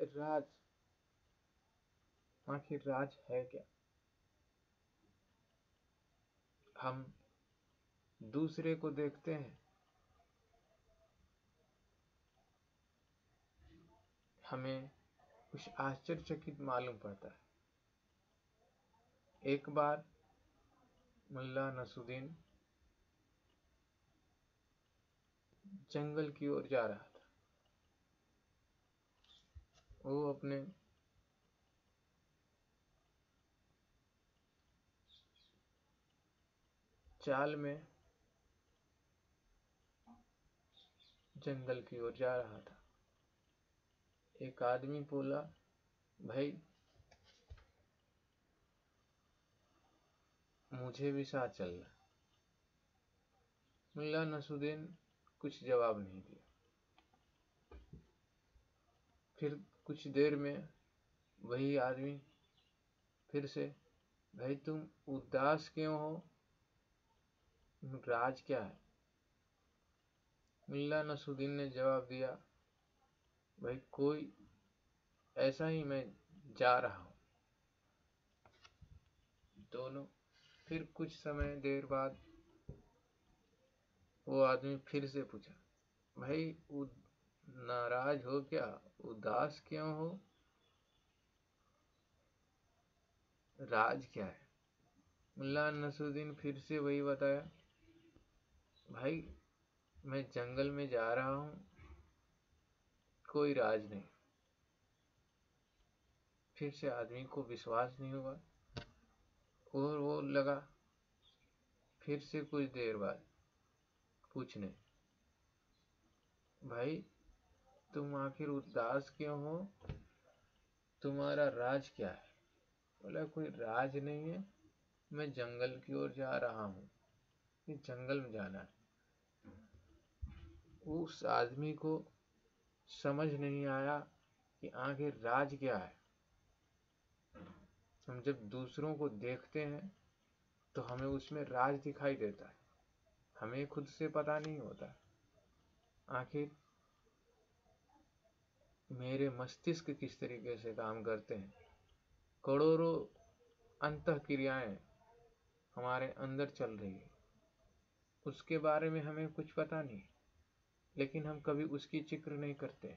राज, आखिर राज है क्या? हम दूसरे को देखते हैं, हमें कुछ आश्चर्यचकित मालूम पड़ता है। एक बार मुल्ला नसरुद्दीन जंगल की ओर जा रहा था। वो अपने चाल में जंगल की ओर जा रहा था। एक आदमी बोला, भाई मुझे भी साथ चलना। मुल्ला नसरुद्दीन कुछ जवाब नहीं दिया। फिर कुछ देर में वही आदमी फिर से, भाई तुम उदास क्यों हो, राज क्या है? मुल्ला नसरुद्दीन ने जवाब दिया, भाई कोई ऐसा ही, मैं जा रहा हूं। दोनों फिर कुछ समय देर बाद वो आदमी फिर से पूछा, भाई नाराज हो क्या, उदास क्यों हो, राज क्या है? मुल्ला नसरुद्दीन फिर से वही बताया, भाई मैं जंगल में जा रहा हूं, कोई राज नहीं। फिर से आदमी को विश्वास नहीं हुआ और वो लगा फिर से कुछ देर बाद पूछने, भाई तुम आखिर उदास क्यों हो, तुम्हारा राज क्या है? बोला, कोई राज नहीं है, मैं जंगल की ओर जा रहा हूँ, ये जंगल में जाना है। उस आदमी को समझ नहीं आया कि आखिर राज क्या है। हम जब दूसरों को देखते हैं तो हमें उसमें राज दिखाई देता है, हमें खुद से पता नहीं होता आखिर मेरे मस्तिष्क किस तरीके से काम करते हैं। करोड़ों अंतः क्रियाएं हमारे अंदर चल रही है, उसके बारे में हमें कुछ पता नहीं, लेकिन हम कभी उसकी जिक्र नहीं करते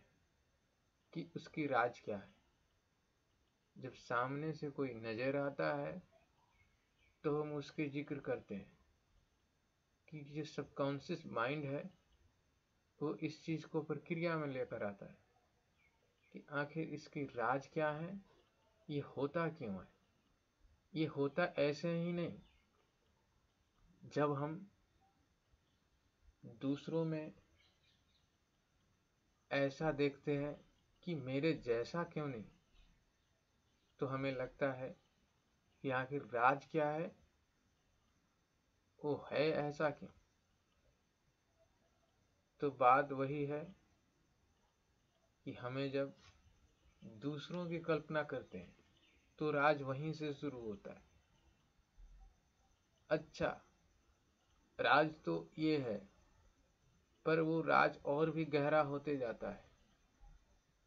कि उसकी राज क्या है। जब सामने से कोई नजर आता है तो हम उसकी जिक्र करते हैं कि जो सबकॉन्शियस माइंड है वो इस चीज को प्रक्रिया में लेकर आता है कि आखिर इसकी राज क्या है, ये होता क्यों है। ये होता ऐसे ही नहीं, जब हम दूसरों में ऐसा देखते हैं कि मेरे जैसा क्यों नहीं, तो हमें लगता है कि आखिर राज क्या है, वो है ऐसा क्यों। तो बात वही है कि हमें जब दूसरों की कल्पना करते हैं तो राज वहीं से शुरू होता है। अच्छा, राज तो ये है, पर वो राज और भी गहरा होते जाता है।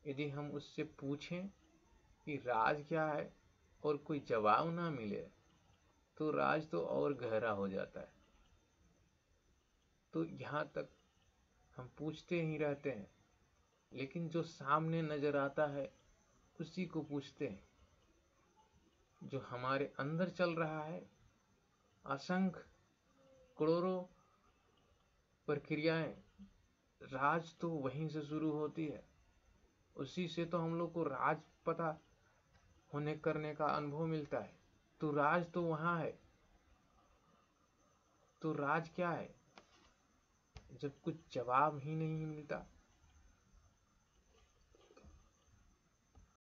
यदि हम उससे पूछें कि राज क्या है और कोई जवाब ना मिले तो राज तो और गहरा हो जाता है। तो यहाँ तक हम पूछते ही रहते हैं, लेकिन जो सामने नजर आता है उसी को पूछते हैं। जो हमारे अंदर चल रहा है, असंख्य करोड़ों प्रक्रियाएं, राज तो वहीं से शुरू होती है। उसी से तो हम लोग को राज पता होने करने का अनुभव मिलता है। तो राज तो वहां है। तो राज क्या है? जब कुछ जवाब ही नहीं मिलता